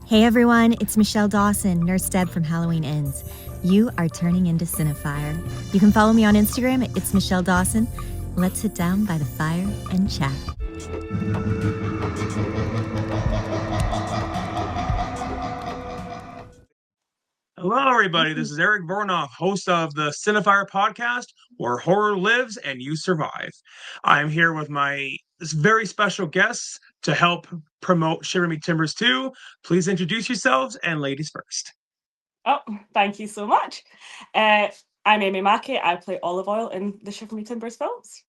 Hey everyone, it's Michelle Dawson, Nurse Deb from Halloween Ends. You are turning into Cineifier. You can follow me on Instagram at It's Michelle Dawson. Let's sit down by the fire and chat. Hello, everybody. This is Eric Vornoff, host of the Cineifier podcast, where horror lives and you survive. I'm here with my very special guests to help promote Shiver Me Timbers 2. Please introduce yourselves, and ladies first. Oh, thank you so much. I'm Amy Mackie. I play Olive Oil in the Shiver Me Timbers films.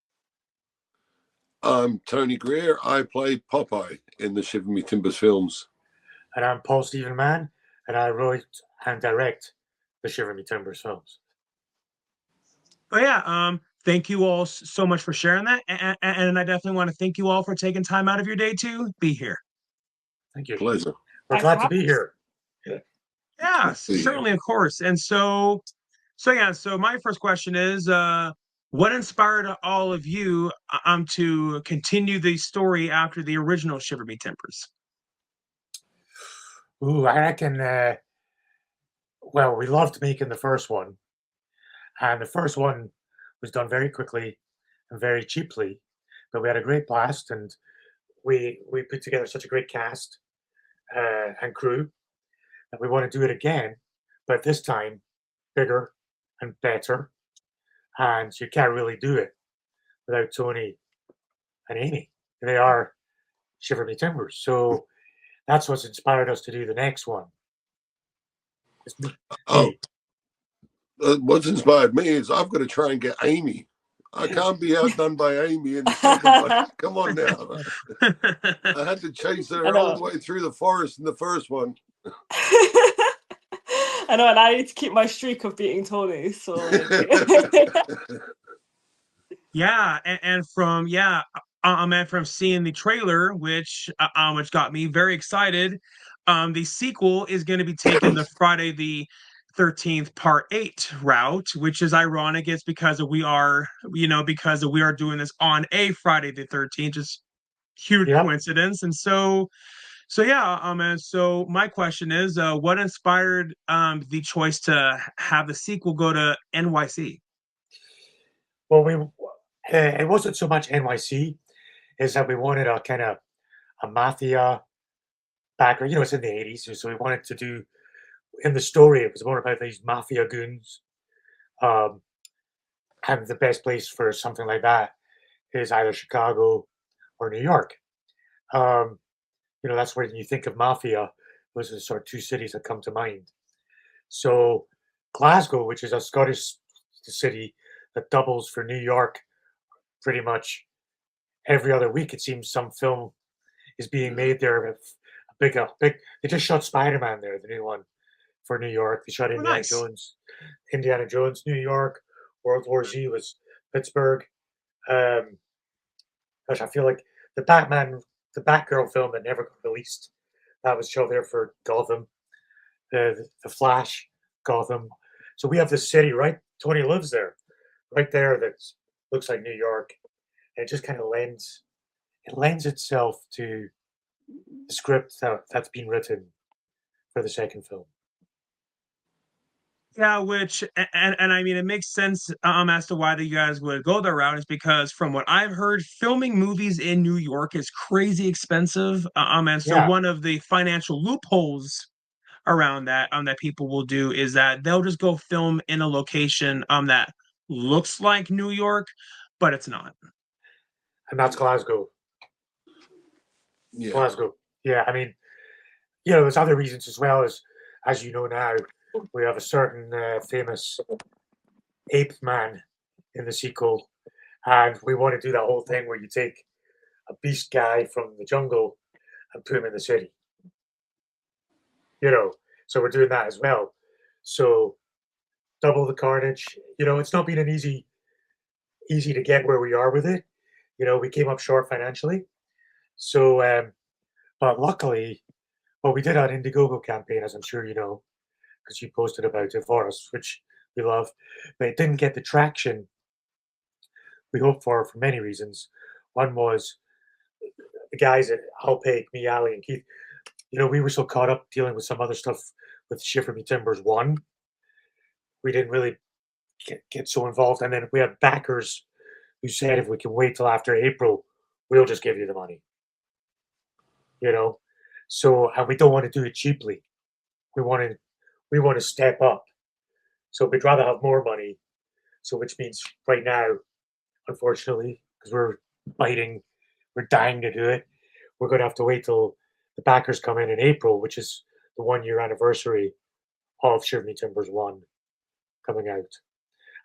I'm Tony Greer. I play Popeye in the Shiver Me Timbers films. And I'm Paul Mann, and I wrote and direct the Shiver Me Timbers films. But yeah, thank you all so much for sharing that. And I definitely want to thank you all for taking time out of your day to be here. Thank you. Pleasure. We're glad to be here. Yeah, certainly, of course. And so my first question is, what inspired all of you to continue the story after the original Shiver Me Timbers? Ooh, I reckon, well, we loved making the first one. And the first one was done very quickly and very cheaply. But we had a great blast, and we put together such a great cast and crew that we want to do it again, but this time bigger and better. And you can't really do it without Tony and Amy. They are Shiver Me Timbers. So that's what's inspired us to do the next one. What's inspired me is I've got to try and get Amy. I can't be outdone by Amy in the second one. Come on now. I had to chase her all the way through the forest in the first one. I know, and I need to keep my streak of beating Tony. So yeah, and from seeing the trailer, which got me very excited. The sequel is going to be taking the Friday the 13th Part 8 route, which is ironic. It's because we are doing this on a Friday the 13th. Just huge coincidence. And so my question is, what inspired the choice to have the sequel go to NYC? Well, it wasn't so much NYC, is that we wanted a kind of a mafia background. It's in the 80s, so we wanted to do, in the story, it was more about these mafia goons. And the best place for something like that is either Chicago or New York. That's where you think of mafia. Those are the sort of two cities that come to mind. So Glasgow, which is a Scottish city that doubles for New York pretty much every other week, it seems some film is being made there. A big. They just shot Spider-Man there, the new one, for New York. They shot Indiana Jones, New York. World War Z was Pittsburgh. I feel like the Batgirl film that never got released, that was shot there for Gotham. The Flash, Gotham. So we have this city, right? Tony lives there, right there. That looks like New York, and it just kind of lends itself to the script that's been written for the second film. Yeah, and I mean, it makes sense as to why you guys would go that route, is because from what I've heard, filming movies in New York is crazy expensive. And so one of the financial loopholes around that people will do is that they'll just go film in a location that looks like New York, but it's not. And that's Glasgow. Yeah. Glasgow. Yeah, I mean, there's other reasons as well, as you know now. We have a certain famous ape man in the sequel, and we want to do that whole thing where you take a beast guy from the jungle and put him in the city. So we're doing that as well. So double the carnage. It's not been an easy to get where we are with it. We came up short financially. So, but luckily, we did an Indiegogo campaign, as I'm sure you know, because you posted about it for us, which we love, but it didn't get the traction we hoped for many reasons. One was the guys at Alpake, me, Ali, and Keith, we were so caught up dealing with some other stuff with Shiver Me Timbers 1, we didn't really get so involved. And then we had backers who said, if we can wait till after April, we'll just give you the money. So, and we don't want to do it cheaply. We want to step up. So we'd rather have more money. So which means right now, unfortunately, because we're dying to do it, we're going to have to wait till the backers come in April, which is the 1-year anniversary of Shiver Me Timbers 1 coming out.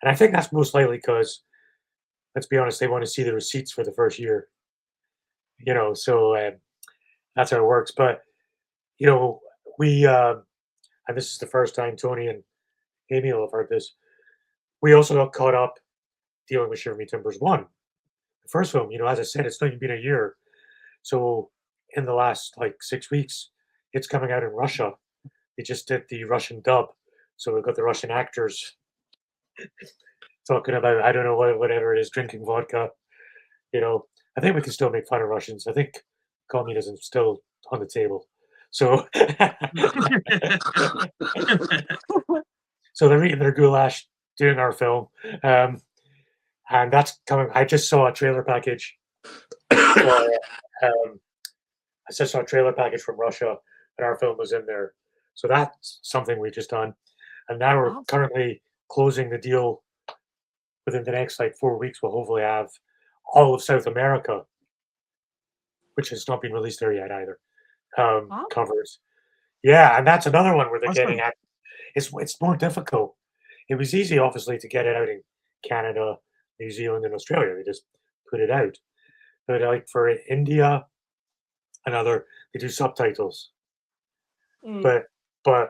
And I think that's most likely because, let's be honest, they want to see the receipts for the first year. So that's how it works. But, we, and this is the first time Tony and Amy will have heard this, we also got caught up dealing with Shiver Me Timbers 1. The first film, as I said, it's not even been a year. So in the last 6 weeks, it's coming out in Russia. They just did the Russian dub. So we've got the Russian actors talking about, I don't know, whatever it is, drinking vodka. I think we can still make fun of Russians. I think communism's still on the table. So, so they're eating their goulash doing our film. And that's coming. I just saw a trailer package. I just saw a trailer package from Russia, and our film was in there. So that's something we've just done. And now we're currently closing the deal. Within the next 4 weeks, we'll hopefully have all of South America, which has not been released there yet either, covers. Yeah, and that's another one where they're getting at. It's more difficult. It was easy, obviously, to get it out in Canada, New Zealand, and Australia. They just put it out. But for India and they do subtitles. But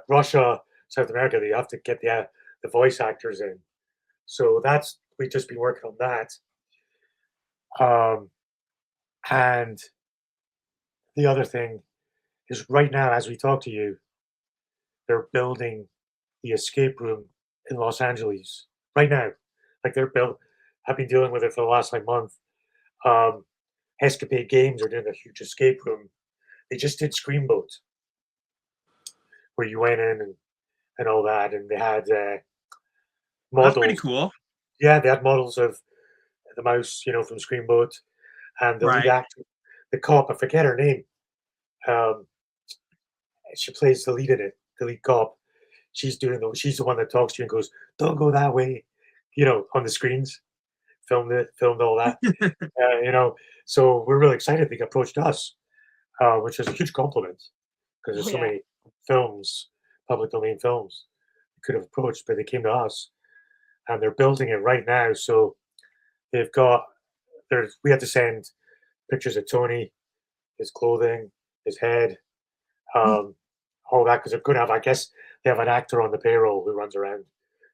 Russia, South America, they have to get the voice actors in. So we've just been working on that. And the other thing is right now, as we talk to you, they're building the escape room in Los Angeles right now. I've been dealing with it for the last month. Escapade Games are doing a huge escape room. They just did Screamboat, where you went in and all that, and they had models. That's pretty cool. Yeah, they had models of the mouse, from Screamboat, and the lead actor, the cop. I forget her name. She plays the lead in it, the lead cop. She's the one that talks to you and goes, "Don't go that way," on the screens. Filmed all that. So we're really excited they approached us, which is a huge compliment because there's so many films, public domain films, they could have approached, but they came to us, and they're building it right now. So they've got we had to send pictures of Tony, his clothing, his head, all that, because they're going to have, I guess, they have an actor on the payroll who runs around,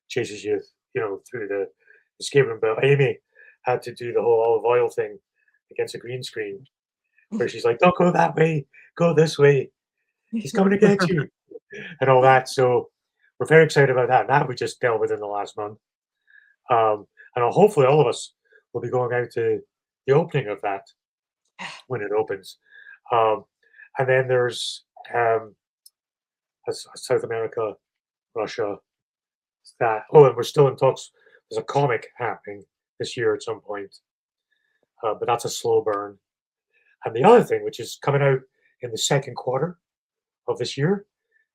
chases you, through the escape room. But Amy had to do the whole olive oil thing against a green screen, where she's like, "Don't go that way, go this way. He's coming to get you," and all that. So we're very excited about that. And that we just dealt with in the last month. And hopefully all of us will be going out to the opening of that when it opens. And then there's South America, Russia, that. Oh, and we're still in talks. There's a comic happening this year at some point, but that's a slow burn. And the other thing, which is coming out in the second quarter of this year,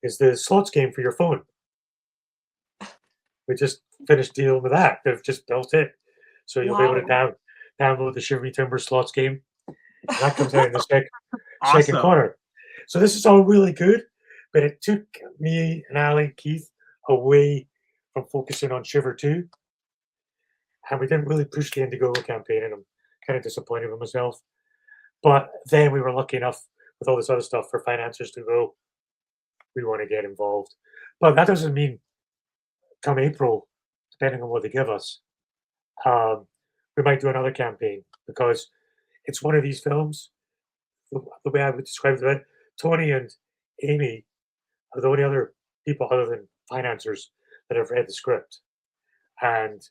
is the slots game for your phone. We just finished dealing with that. They've just built it, so you'll be able to download the Shiver Me Timbers slots game. And that comes out in the second quarter. So this is all really good, but it took me and Ali, Keith, away from focusing on Shiver 2. And we didn't really push the Indiegogo campaign, and I'm kind of disappointed with myself. But then we were lucky enough with all this other stuff for financiers to go, we want to get involved. But that doesn't mean come April, depending on what they give us, we might do another campaign, because it's one of these films, the way I would describe it, Tony and Amy are the only other people other than financiers that have read the script. And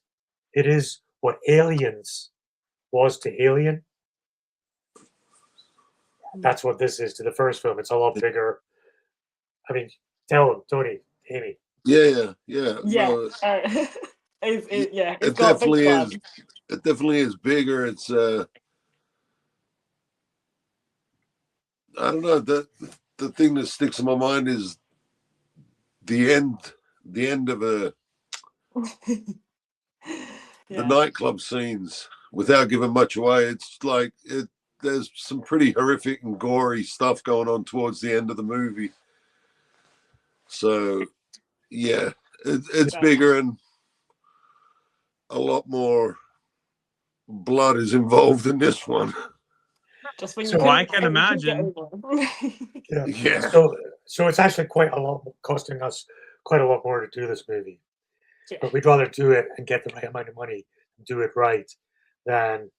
it is what Aliens was to Alien. That's what this is to the first film. It's a lot bigger, I mean, tell them, Tony, Amy. Yeah. No, It's it got big definitely plans. is. It definitely is bigger. It's I don't know. The thing that sticks in my mind is the end of the nightclub scenes. Without giving much away, it's like there's some pretty horrific and gory stuff going on towards the end of the movie. So yeah, it's bigger and a lot more blood is involved in this one. Just when you So couldn't, I can when you couldn't get imagine. over it. Yeah. So it's actually costing us quite a lot more to do this movie. Yeah. But we'd rather do it and get the right amount of money and do it right than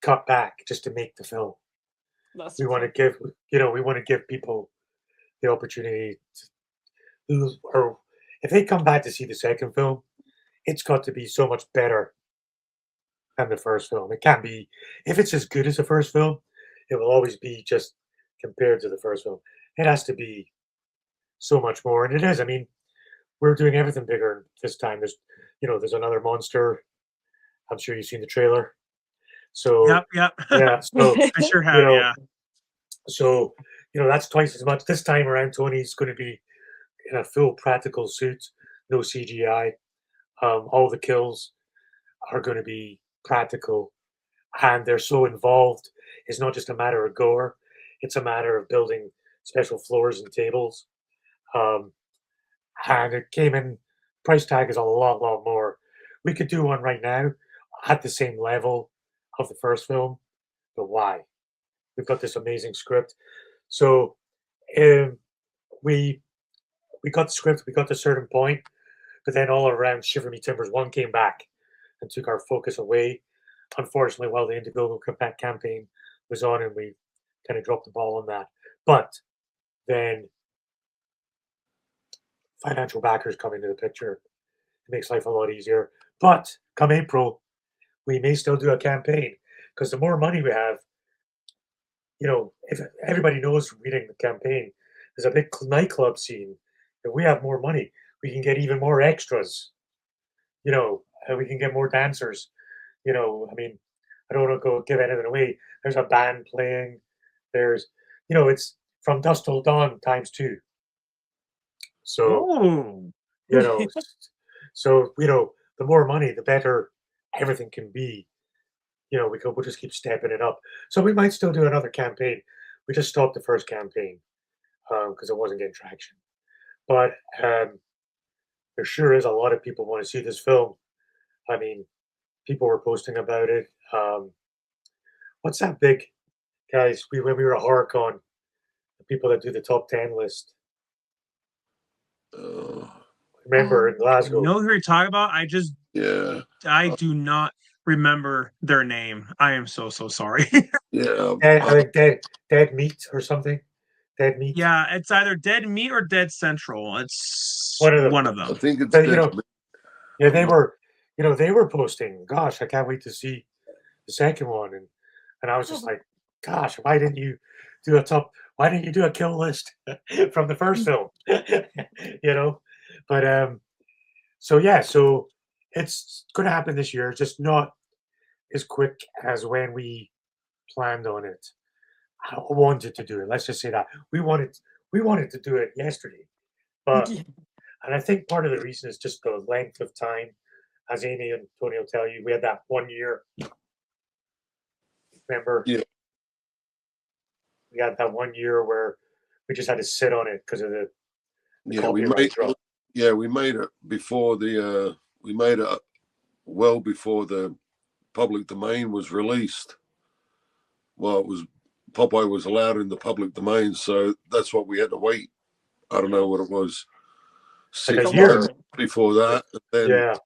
cut back just to make the film. That's We want to give, we want to give people the opportunity to, or if they come back to see the second film, it's got to be so much better than the first film. It can't be, if it's as good as the first film, it will always be just compared to the first film. It has to be so much more, and it is. I mean, we're doing everything bigger this time. There's another monster. I'm sure you've seen the trailer. So Yep. yeah, so I sure you have. know, Yeah. so that's twice as much. This time around, Tony's going to be in a full practical suit, no CGI. All the kills are going to be practical, and they're so involved. It's not just a matter of gore; it's a matter of building special floors and tables. And it came in. Price tag is a lot more. We could do one right now at the same level of the first film, but why? We've got this amazing script. So we got the script, we got to a certain point, but then all around Shiver Me Timbers 1 came back and took our focus away. Unfortunately, while the Indiegogo campaign was on, and we kind of dropped the ball on that. But then financial backers come into the picture. It makes life a lot easier. But come April, we may still do a campaign, because the more money we have, if everybody knows reading the campaign, there's a big nightclub scene. If we have more money, we can get even more extras. And we can get more dancers. I mean, I don't want to go give anything away. There's a band playing. There's, it's from dusk till dawn times 2. So, Oh. you know, the more money, the better everything can be. We'll just keep stepping it up. So we might still do another campaign. We just stopped the first campaign because it wasn't getting traction. But there sure is a lot of people want to see this film. I mean, people were posting about it. What's that big, guys? When we were at HorrorCon, the people that do the top 10 list. Remember in I Glasgow? know who you're talking about. I do not remember their name. I am so sorry. Yeah. I think Dead Meat or something. Dead Meat. Yeah, it's either Dead Meat or Dead Central. It's one of them. I think it's But, yeah, they were posting. Gosh, I can't wait to see the second one, and I was just like, gosh, why didn't you do a kill list from the first film? But so it's going to happen this year, just not as quick as when we planned on it. I wanted to do it. Let's just say that we wanted to do it yesterday, but and I think part of the reason is just the length of time. As Amy and Tony will tell you, we had that 1 year. Remember? Yeah. We had that 1 year where we just had to sit on it because of the we made it before we made it well before the public domain was released. Well, Popeye was allowed in the public domain, so that's what we had to wait. I don't know what it was, 6 years before that, and then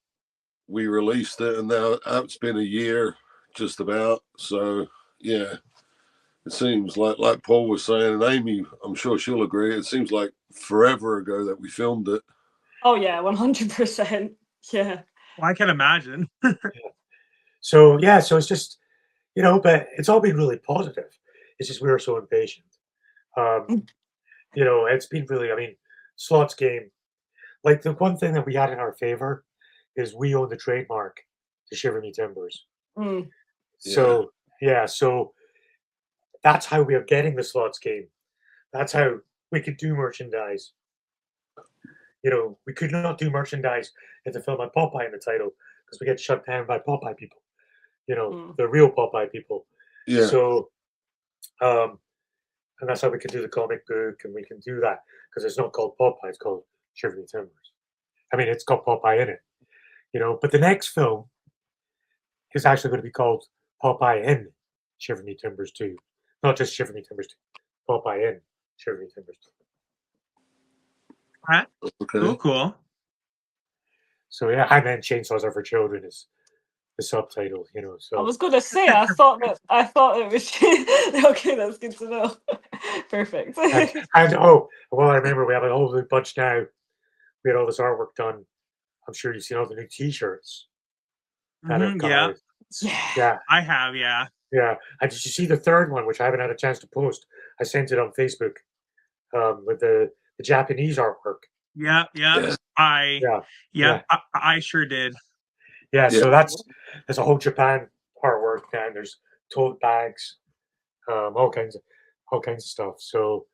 we released it, and now it's been a year just about. So yeah, it seems like Paul was saying, and Amy, I'm sure she'll agree, it seems like forever ago that we filmed it. Oh yeah, 100%. Yeah. Well, I can imagine. So it's just, but it's all been really positive. It's just we were so impatient. it's been really, I mean, Slots game, like the one thing that we had in our favor is we own the trademark to Shiver Me Timbers. Mm. So, so that's how we are getting the Slots game. That's how we could do merchandise. We could not do merchandise if the film had Popeye in the title because we get shut down by Popeye people, the real Popeye people. Yeah. So, and that's how we can do the comic book, and we can do that because it's not called Popeye, it's called Shiver Me Timbers. I mean, it's got Popeye in it, but the next film is actually going to be called Popeye in Shiver Me Timbers 2. Not just Shiver Me Timbers 2, Popeye in Shiver Me Timbers 2. Okay. Cool. So yeah, and then Chainsaws Are for Children is the subtitle, So I was going to say, I thought it was okay. That's good to know. Perfect. and well, I remember we have a whole new bunch now. We had all this artwork done. I'm sure you've seen all the new T-shirts that have come out. Yeah, I have. Yeah. Yeah. And did you see the third one, which I haven't had a chance to post? I sent it on Facebook with the Japanese artwork. Yeah. I sure did. Yeah. So there's a whole Japan artwork, and there's tote bags, all kinds of stuff. So,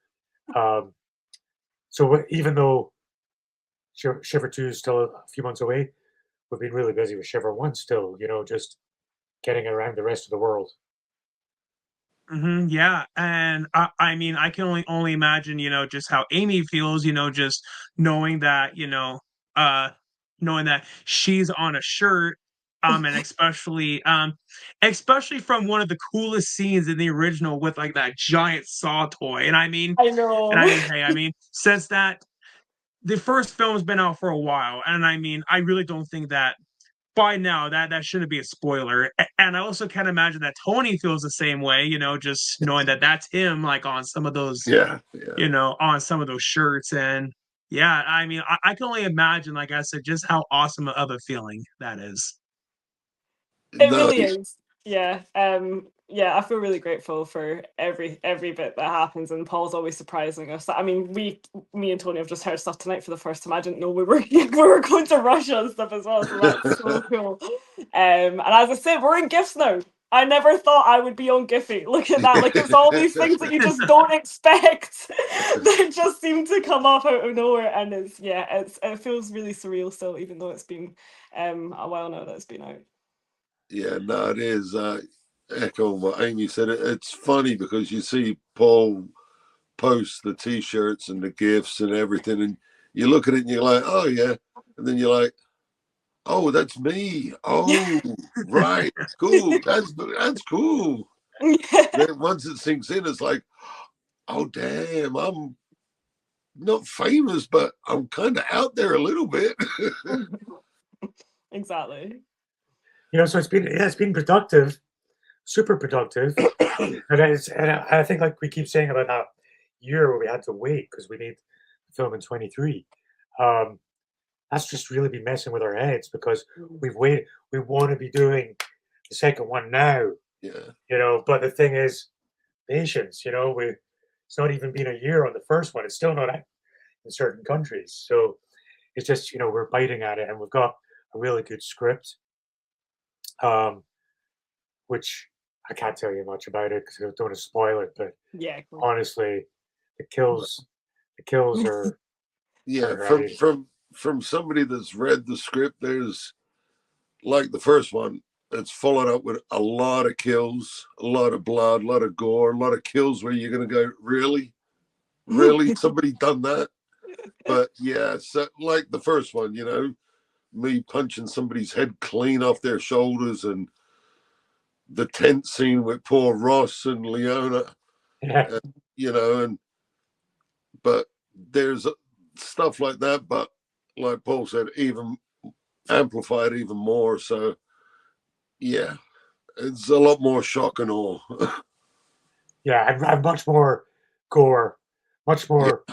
even though Shiver 2 is still a few months away, we've been really busy with Shiver 1 still. Just getting around the rest of the world. Yeah, and I mean, I can only imagine, just how Amy feels, just knowing that, knowing that she's on a shirt, and especially from one of the coolest scenes in the original with like that giant saw toy, and I mean, I know. hey, since that the first film's been out for a while, and I mean, I really don't think that by now that shouldn't be a spoiler. And I also can't imagine that Tony feels the same way, just knowing that that's him, like on some of those on some of those shirts. And I mean, I can only imagine, like I said, just how awesome of a feeling that is. It really is. I feel really grateful for every bit that happens, and Paul's always surprising us. I mean, me and Tony have just heard stuff tonight for the first time. I didn't know we were going to Russia and stuff as well, so that's so cool. And as I said, we're in GIFs now. I never thought I would be on Giphy. Look at that! Like, it's all these things that you just don't expect that just seem to come up out of nowhere, and it feels really surreal still, even though it's been a while now that it's been out. Yeah, no, it is. Echo what Amy said. It's funny because you see Paul post the T-shirts and the gifts and everything, and you look at it and you're like, oh yeah, and then you're like, oh, that's me. Oh, right, cool. That's cool. Then once it sinks in, it's like, oh damn, I'm not famous, but I'm kind of out there a little bit. Exactly. So it's been productive, super productive, and I think, like we keep saying about that year where we had to wait because we need the film in 23. That's just really been messing with our heads because we've waited. We want to be doing the second one now. Yeah. But the thing is, patience. It's not even been a year on the first one. It's still not out in certain countries. So it's just we're biting at it, and we've got a really good script. Which I can't tell you much about it because I don't want to spoil it. But honestly, the kills are from somebody that's read the script. There's like the first one. It's followed up with a lot of kills, a lot of blood, a lot of gore, a lot of kills where you're going to go, really, somebody done that. But so like the first one, me punching somebody's head clean off their shoulders, and the tent scene with poor Ross and Leona, but there's stuff like that, but like Paul said, even amplified even more. So it's a lot more shock and awe. and much more gore, much more,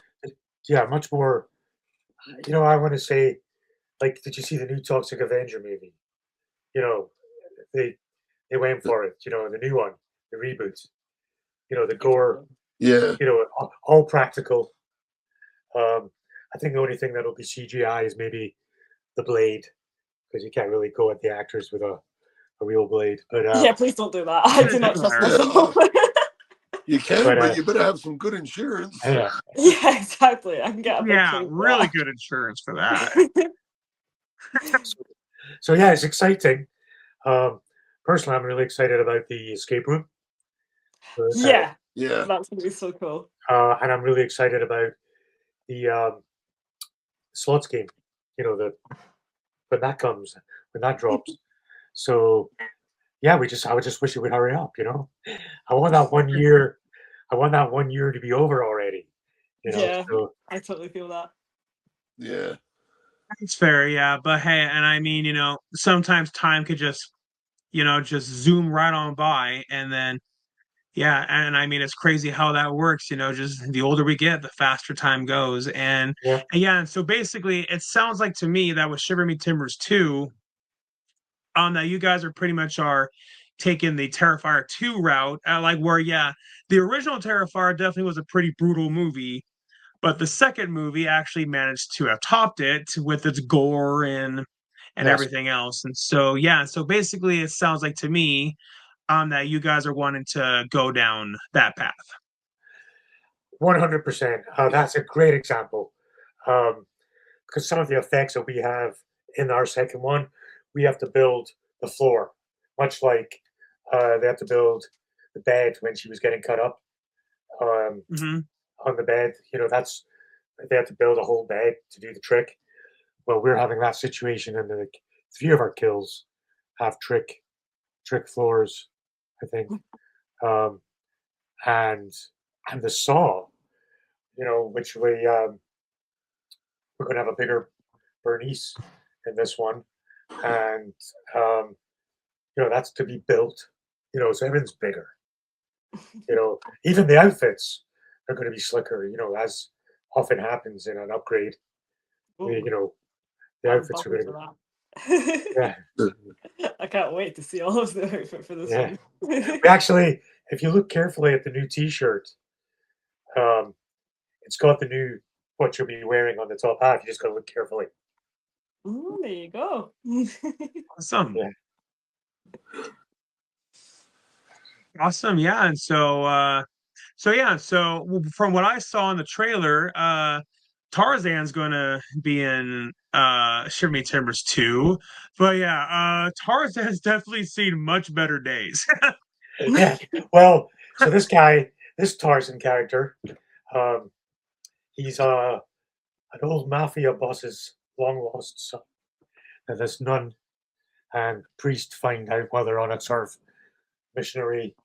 much more. I want to say, like, did you see the new Toxic Avenger movie? They went for it. The new one, the reboot. The gore. Yeah. All practical. I think the only thing that'll be CGI is maybe the blade, because you can't really go at the actors with a real blade. But yeah, please don't do that. I do not trust myself. You can, but you better have some good insurance. Yeah, yeah, exactly. I can get a big claim for really that. good insurance for that. so yeah, it's exciting. Personally, I'm really excited about the escape room. Yeah, Yeah. that's gonna be so cool. And I'm really excited about the slots game. You know, when that comes, when that drops. So yeah, I would just wish it would hurry up. You know, I want that 1 year. I want that 1 year to be over already. You know, Yeah, so I totally feel that. Yeah. It's fair, yeah. But hey, and I mean, you know, sometimes time could just, you know, just zoom right on by, and then yeah, and I mean, it's crazy how that works, you know, just the older we get, the faster time goes. yeah, And yeah, and so basically it sounds like to me that with Shiver Me Timbers 2, that you guys are pretty much are taking the Terrifier 2 route, like where yeah, the original Terrifier definitely was a pretty brutal movie, but the second movie actually managed to have topped it with its gore and yes, everything else. And so yeah, so basically it sounds like to me that you guys are wanting to go down that path. 100%. That's a great example. Because some of the effects that we have in our second one, we have to build the floor, much like they have to build the bed when she was getting cut up Mm-hmm. on the bed. You know, they have to build a whole bed to do the trick. Well, we're having that situation, and like 3 of our kills have trick floors, I think, um, and the saw, you know, which we're going to have a bigger Bernice in this one, and um, you know that's to be built. You know, so everything's bigger. You know, even the outfits are going to be slicker. You know, as often happens in an upgrade. You Ooh, know, the I'm outfits are buzzing going to for be that. yeah, I can't wait to see all of the outfit for this yeah. one. We actually, if you look carefully at the new T-shirt, um, it's got the new what you'll be wearing on the top half. You just got to look carefully. Ooh, there you go. Awesome. Yeah. Awesome. Yeah. And so yeah, so from what I saw in the trailer, Tarzan's gonna be in Shiver Me Timbers 2. But yeah, Tarzan's definitely seen much better days. Yeah. Well, so this Tarzan character, um, he's an old mafia boss's long lost son. And this nun and priest find out while they're on a sort of missionary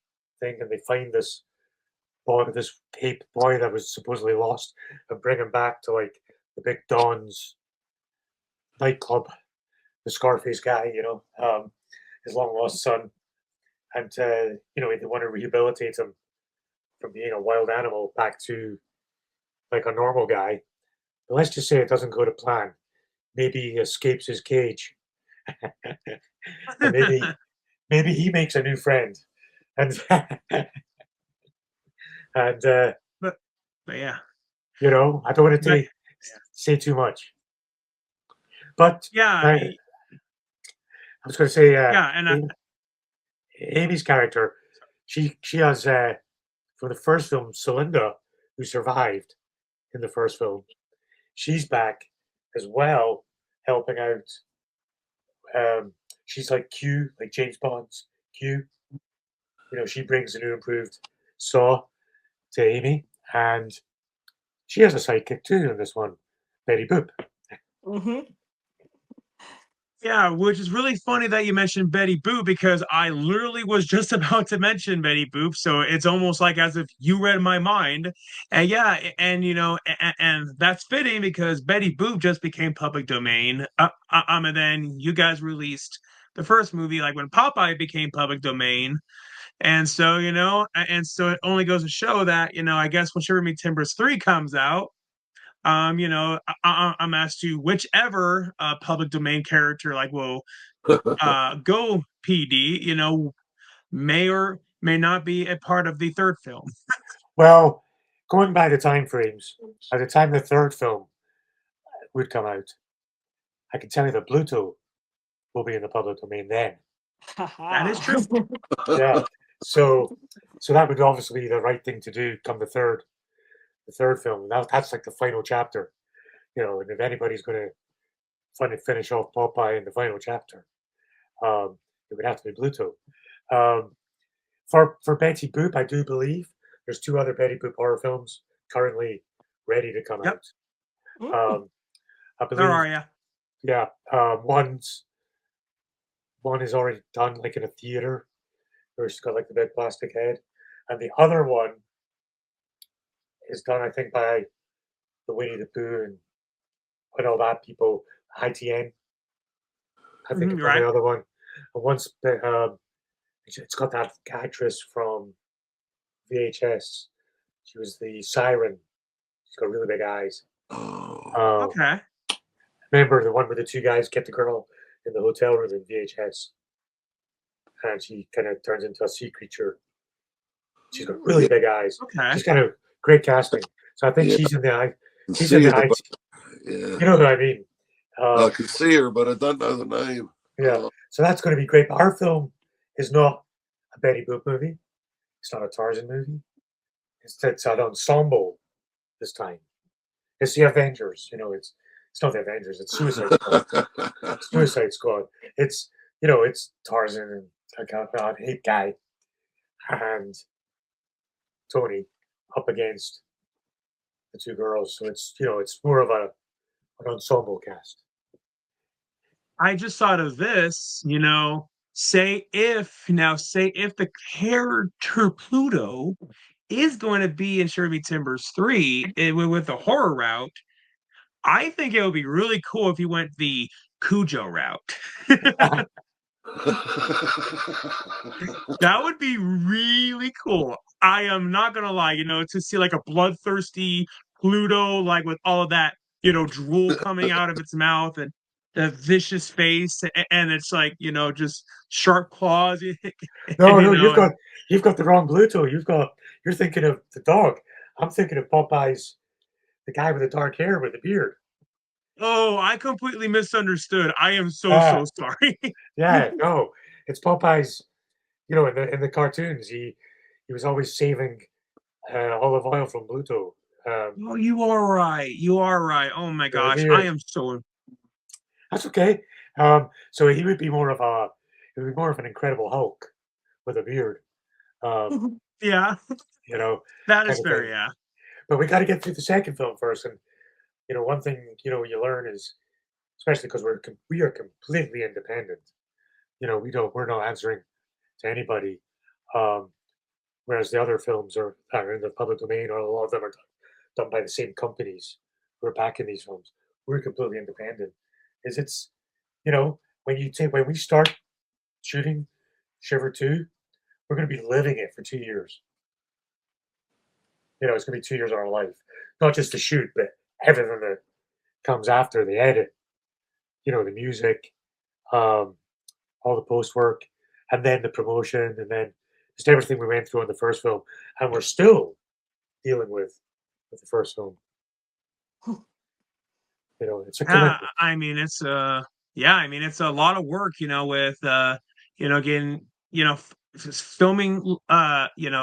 thing, and they find this ape boy that was supposedly lost, and bring him back to like the big Don's nightclub, the Scarface guy, you know, his long lost son, and you know they want to rehabilitate him from being a wild animal back to like a normal guy. But let's just say it doesn't go to plan. Maybe he escapes his cage, and maybe he makes a new friend, and and but yeah. you know I don't want to But, say too much, but yeah. I was going to say Yeah, and Amy's character, she has from the first film, Celinda, who survived in the first film. She's back as well, helping out. She's like Q, like James Bond's Q. You know, she brings a new improved Saw to Amy, and she has a sidekick too in this one, Betty Boop. hmm yeah, which is really funny that you mentioned Betty Boop because I literally was just about to mention Betty Boop. So it's almost like as if you read my mind. And yeah, and you know, and that's fitting because Betty Boop just became public domain. And then you guys released the first movie, like when Popeye became public domain. And so, you know, and so it only goes to show that, you know, I guess when Shiver Me Timbers 3 comes out, you know, I'm asked to whichever public domain character like will go PD, you know, may or may not be a part of the third film. Well, going by the time frames, by the time the third film would come out, I can tell you that Bluto will be in the public domain then. That is true. Yeah. So that would obviously be the right thing to do come the third film. That's like the final chapter, and if anybody's going to finish off Popeye in the final chapter, it would have to be Bluto. For Betty Boop, I do believe there's 2 other Betty Boop horror films currently ready to come Yep. out. I believe There are, yeah. Yeah, one is already done, like in a theater, where she's got like the big plastic head, and the other one is done, I think, by the Winnie the Pooh and all that people, ITN. I think it's right. the other one. And once it's got that actress from VHS. She was the siren. She's got really big eyes. Okay. Remember the one where the 2 guys get the girl in the hotel room in VHS, and she kind of turns into a sea creature. She's got really big eyes. Okay. She's kind of great casting. So I think she's in the eye. She's in the eye. Yeah. You know what I mean? I can see her, but I don't know the name. Yeah. So that's going to be great. But our film is not a Betty Boop movie. It's not a Tarzan movie. It's an ensemble this time. It's the Avengers. It's not the Avengers. It's Suicide Squad. Suicide Squad. It's it's Tarzan and God hate guy and Tony up against the 2 girls. So it's it's more of an ensemble cast. I just thought of this, say if the character Pluto is going to be in Shiver Me Timbers 3 with the horror route, I think it would be really cool if he went the Cujo route. That would be really cool. I am not gonna lie, to see like a bloodthirsty Pluto, like with all of that, drool coming out of its mouth and the vicious face, and it's like, just sharp claws. No, you've got the wrong Bluto. You're thinking of the dog. I'm thinking of Popeye's, the guy with the dark hair with the beard. Oh, I completely misunderstood. I am so sorry. Yeah, no, it's Popeye's. In the cartoons, he was always saving olive oil from Bluto. Oh, you are right. You are right. Oh my gosh, I am so. That's okay. So he would be more of an Incredible Hulk with a beard. Yeah, that is fair. Yeah, but we got to get through the second film first, and one thing you learn is, especially because we are completely independent. We're not answering to anybody. Whereas the other films are in the public domain, or a lot of them are done by the same companies who are backing these films. We're completely independent. It's when we start shooting Shiver 2, we're going to be living it for 2 years. It's going to be 2 years of our life, not just the shoot, but everything that comes after, the edit, the music, all the post work, and then the promotion, and then just everything we went through in the first film, and we're still dealing with the first film. It's a commitment. it's a lot of work, with getting, filming,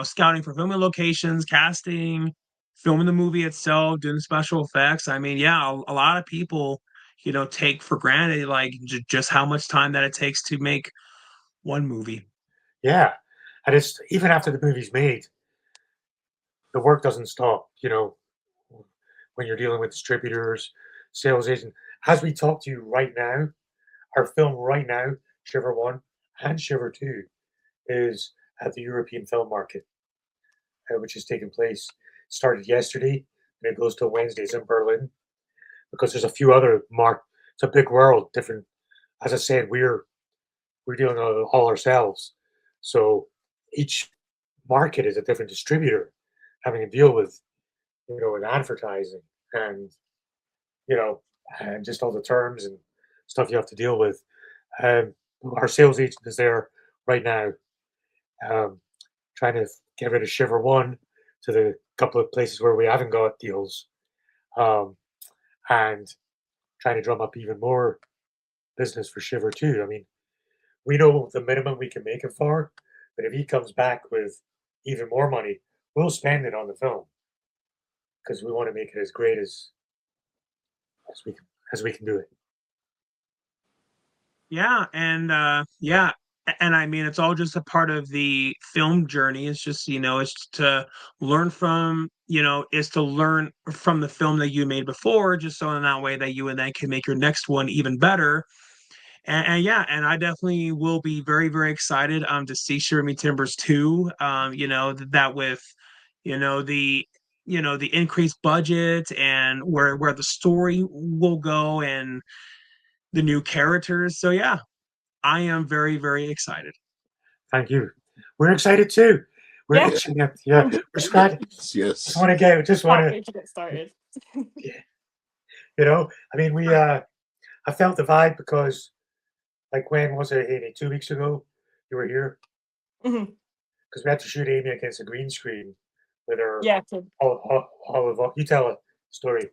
scouting for filming locations, casting, filming the movie itself, doing special effects. A lot of people, take for granted like just how much time that it takes to make one movie. Yeah, and it's even after the movie's made, the work doesn't stop. When you're dealing with distributors, sales agents. As we talk to you right now, our film right now, Shiver 1 and Shiver 2, is at the European film market, which is taking place. Started yesterday, and it goes till Wednesdays in Berlin, because there's a few other It's a big world, different. As I said, we're dealing with it all ourselves, so each market is a different distributor, having to deal with, with advertising and and just all the terms and stuff you have to deal with. Our sales agent is there right now, trying to get rid of Shiver 1 to the couple of places where we haven't got deals, and trying to drum up even more business for Shiver too. I mean, we know the minimum we can make it for, but if he comes back with even more money, we'll spend it on the film because we want to make it as great as we can do it. Yeah, and and I mean it's all just a part of the film journey. It's just, it's to learn from, is to learn from the film that you made before, just so in that way that you and then can make your next one even better. And yeah, and I definitely will be very, very excited to see Shiver Me Timbers 2. That with, the the increased budget and where the story will go and the new characters. So yeah, I am very, very excited. Thank you. We're excited too. We're Yeah. itching it. Yeah, we're excited. Yes. Just want to get started. Yeah. I mean, I felt the vibe because, like, when was it, Amy? 2 weeks ago, you were here because we had to shoot Amy against a green screen with her. Yeah. You tell a story.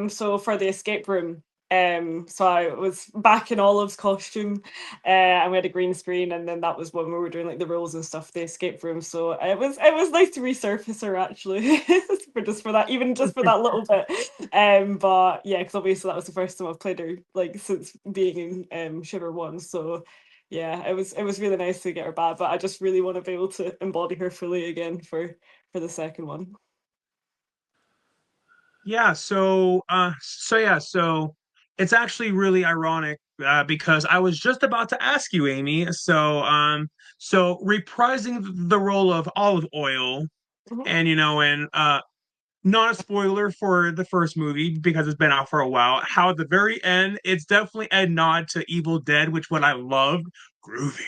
So for the escape room, so I was back in Olive's costume, and we had a green screen, and then that was when we were doing like the rules and stuff, the escape room. So it was nice to resurface her actually, for that, even just for that little bit. But yeah, because obviously that was the first time I've played her like since being in Shiver 1. So yeah, it was really nice to get her back. But I just really want to be able to embody her fully again for the second one. Yeah, so it's actually really ironic because I was just about to ask you, Amy. So reprising the role of Olive Oil, and not a spoiler for the first movie because it's been out for a while. How at the very end, it's definitely a nod to Evil Dead, which what I loved, groovy.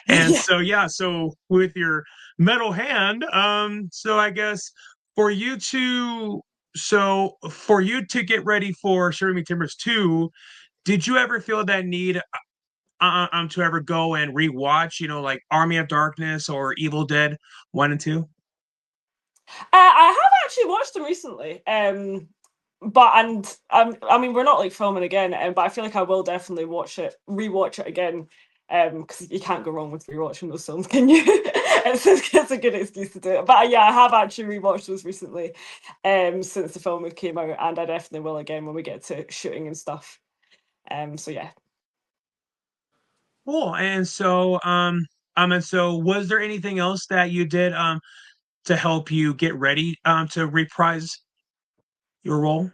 And so with your metal hand, so I guess for you to get ready for Shiver Me Timbers 2, did you ever feel that need to ever go and rewatch, like Army of Darkness or Evil Dead 1 and 2? I have actually watched them recently, but I mean we're not like filming again, but I feel like I will definitely rewatch it again, because you can't go wrong with rewatching those films, can you? It's a good excuse to do it. But yeah, I have actually rewatched those recently, since the film came out, and I definitely will again when we get to shooting and stuff. So yeah. Cool. And so was there anything else that you did to help you get ready to reprise your role?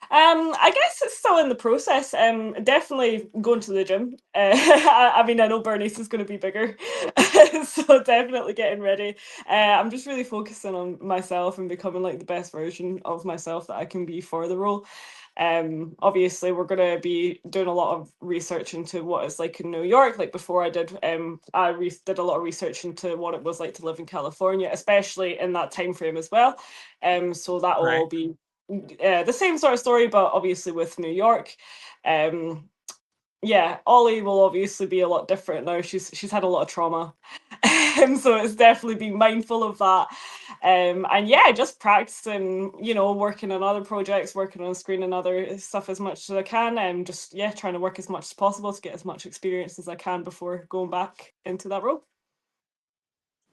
I guess it's still in the process. Definitely going to the gym. I mean, I know Bernice is going to be bigger, so definitely getting ready. I'm just really focusing on myself and becoming like the best version of myself that I can be for the role. Obviously, we're going to be doing a lot of research into what it's like in New York. Like before, I did did a lot of research into what it was like to live in California, especially in that time frame as well. So that will all be the same sort of story, but obviously with New York. Yeah, Ollie will obviously be a lot different now. She's had a lot of trauma, so it's definitely being mindful of that. And yeah, just practicing, working on other projects, working on screen and other stuff as much as I can, and just trying to work as much as possible to get as much experience as I can before going back into that role.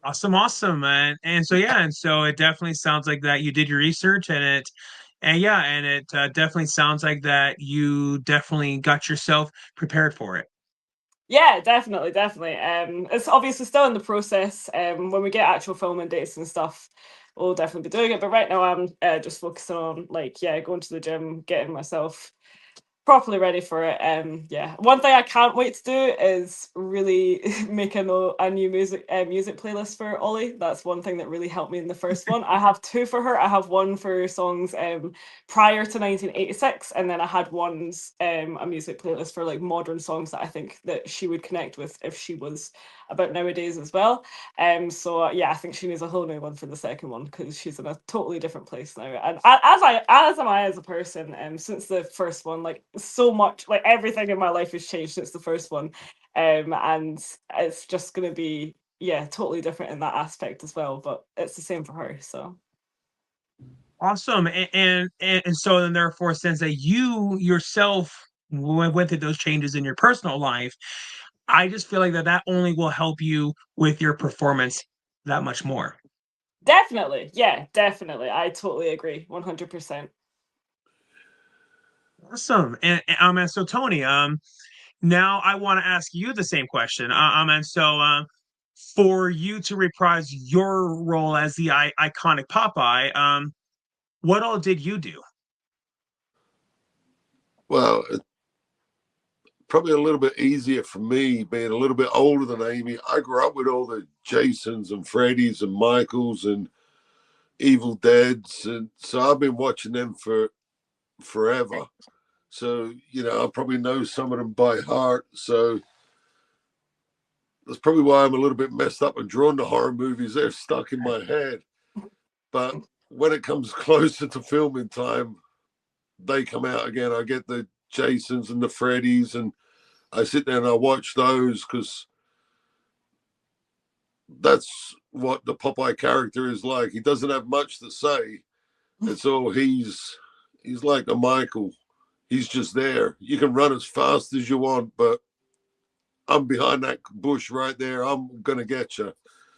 Awesome. And so it definitely sounds like that you did your research, and it definitely sounds like that you definitely got yourself prepared for it. Yeah, definitely. It's obviously still in the process. When we get actual filming dates and stuff, we'll definitely be doing it. But right now, I'm just focusing on going to the gym, getting myself properly ready for it. One thing I can't wait to do is really make a new music playlist for Ollie. That's one thing that really helped me in the first one. I have two for her. I have one for songs prior to 1986, and then I had a music playlist for like modern songs that I think that she would connect with if she was about nowadays as well. So I think she needs a whole new one for the second one because she's in a totally different place now. And as am I as a person, since the first one, like so much, like everything in my life has changed since the first one. And it's just gonna be yeah, totally different in that aspect as well. But it's the same for her. So Awesome. And so then therefore, since that you yourself went through those changes in your personal life, I just feel like that only will help you with your performance that much more. definitely, yeah, definitely, I totally agree, 100%. Awesome. And so Tony, now I want to ask you the same question. And so for you to reprise your role as the iconic Popeye, what all did you do? Well, it's probably a little bit easier for me being a little bit older than Amy. I grew up with all the Jasons and Freddys and Michaels and Evil Deads, and so I've been watching them for forever. So, I probably know some of them by heart. So that's probably why I'm a little bit messed up and drawn to horror movies. They're stuck in my head. But when it comes closer to filming time, they come out again. I get the Jasons and the Freddys, and I sit there and I watch those because that's what the Popeye character is like. He doesn't have much to say. And so he's like a Michael. He's just there. You can run as fast as you want, but I'm behind that bush right there. I'm going to get you.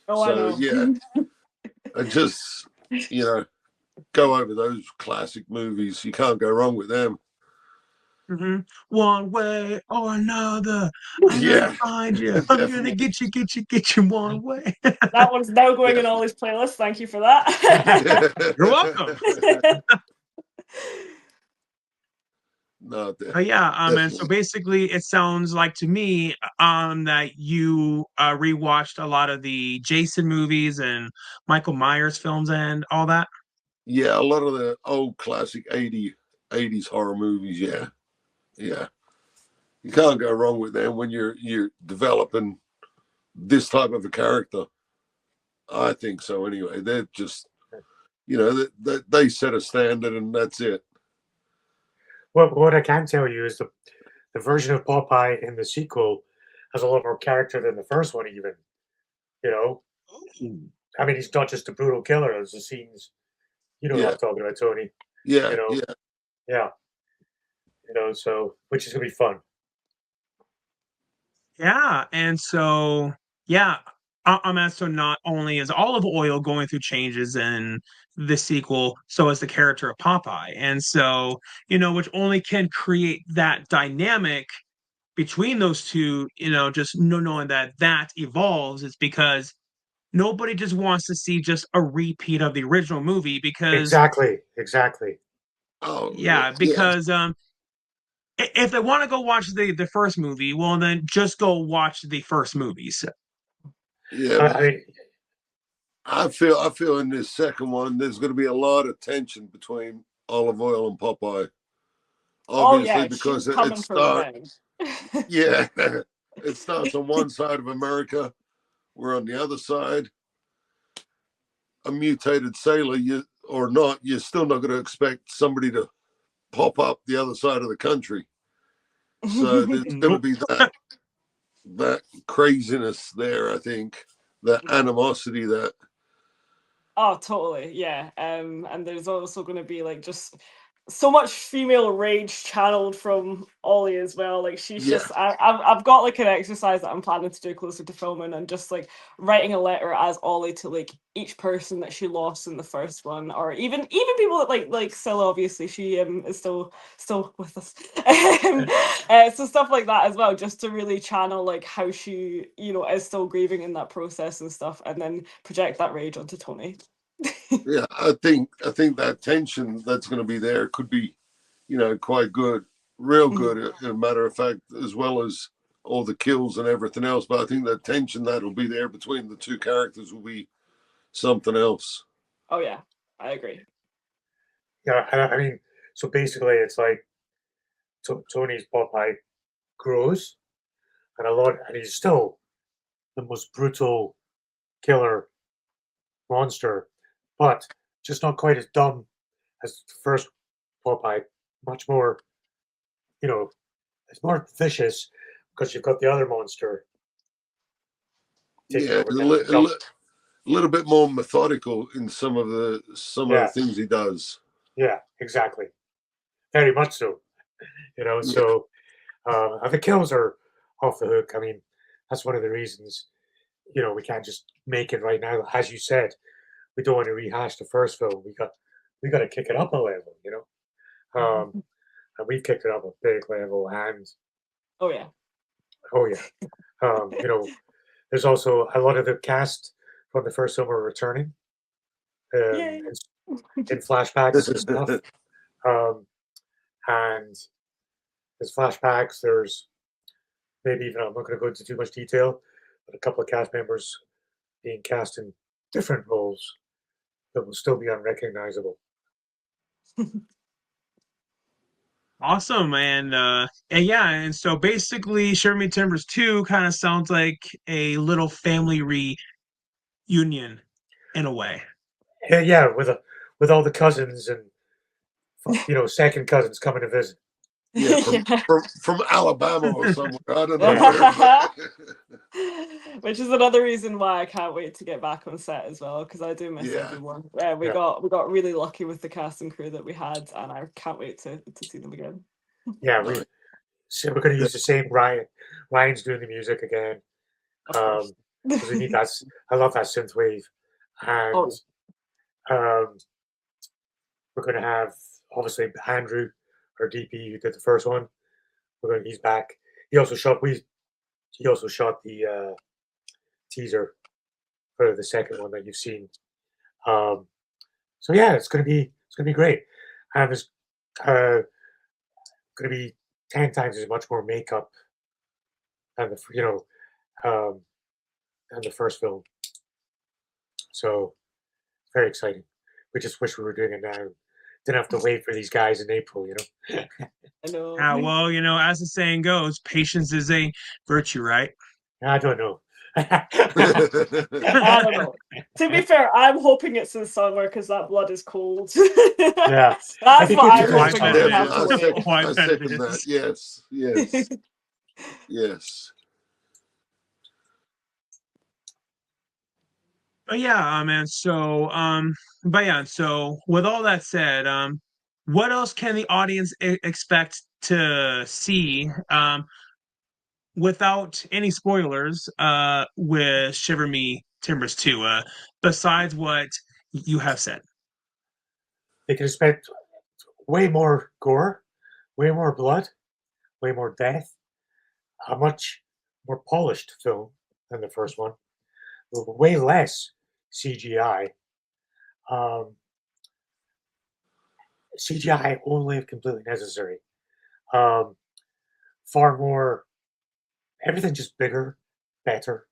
Oh, I know. Yeah, I just, go over those classic movies. You can't go wrong with them. Mm-hmm. One way or another, I'm gonna find you. I'm gonna get you one way. That one's now going in all his playlists. Thank you for that. You're welcome. No, Yeah, and so basically it sounds like to me that you rewatched a lot of the Jason movies and Michael Myers films and all that. Yeah, a lot of the old classic 80s horror movies, yeah. You can't go wrong with them when you're developing this type of a character. I think so anyway. They're just they set a standard and that's it. Well, what I can tell you is the version of Popeye in the sequel has a lot more character than the first one, even. I mean, he's not just a brutal killer. There's the scenes, what I'm talking about, Tony. Yeah, yeah. So which is gonna be fun. Yeah, and so so not only is Olive Oil going through changes in the sequel, so is the character of Popeye, and so which only can create that dynamic between those two. Just knowing that evolves is because nobody just wants to see just a repeat of the original movie because Exactly. Oh yeah, because if they want to go watch the first movie, well then just go watch the first movie. So yeah. I feel in this second one there's going to be a lot of tension between Olive Oil and Popeye. Obviously, because it starts. Yeah, it starts on one side of America. We're on the other side. A mutated sailor, you're still not going to expect somebody to pop up the other side of the country. So there's going to be that craziness there. I think that animosity that. Oh, totally, yeah. And there's also going to be like just so much female rage channeled from Ollie as well. Like she's just, I've got like an exercise that I'm planning to do closer to filming, and just like writing a letter as Ollie to like each person that she lost in the first one, or even people that like Scylla. Obviously, she is still with us. So stuff like that as well, just to really channel like how she is still grieving in that process and stuff, and then project that rage onto Tony. Yeah, I think that tension that's going to be there could be, quite good, real good. As a matter of fact, as well as all the kills and everything else. But I think that tension that'll be there between the two characters will be something else. Oh yeah, I agree. Yeah, I mean, so basically, it's like Tony's Popeye grows, and he's still the most brutal killer monster, but just not quite as dumb as the first Popeye. Much more, it's more vicious because you've got the other monster. taking Yeah, over. The a little bit more methodical in some of the things he does. Yeah, exactly. Very much so. So the kills are off the hook. I mean, that's one of the reasons, we can't just make it right now. As you said, we don't want to rehash the first film. We got to kick it up a level, and we've kicked it up a big level. And Oh yeah. oh yeah, there's also a lot of the cast from the first film are returning, Yay. in flashbacks and stuff. And there's flashbacks. There's maybe even, I'm not going to go into too much detail, but a couple of cast members being cast in different roles that will still be unrecognizable. Awesome, and yeah, and so basically, Shiver Me Timbers 2 kind of sounds like a little family reunion in a way. Yeah, with all the cousins and second cousins coming to visit. Yeah, from Alabama or somewhere. I don't know. Which is another reason why I can't wait to get back on set as well, because I do miss everyone. We got really lucky with the cast and crew that we had, and I can't wait to see them again. Yeah, we're going to use the same Ryan. Ryan's doing the music again. Because we need that. I love that synth wave, and we're going to have obviously Andrew, our DP, who did the first one. He's back. He also shot the teaser for the second one that you've seen. So yeah, it's gonna be great. And there's gonna be 10 times as much more makeup than than the first film. So very exciting. We just wish we were doing it now. Didn't have to wait for these guys in April, I know. Well, as the saying goes, patience is a virtue, right? I don't know. I don't know. To be fair, I'm hoping it's in summer because that blood is cold. Yeah, that's what I'm hoping. I second that. Yes. But yeah, man. So, so with all that said, what else can the audience expect to see? Without any spoilers, with Shiver Me Timbers 2, besides what you have said. They can expect way more gore, way more blood, way more death, a much more polished film than the first one, way less CGI. CGI only if completely necessary. Far more, everything just bigger, better.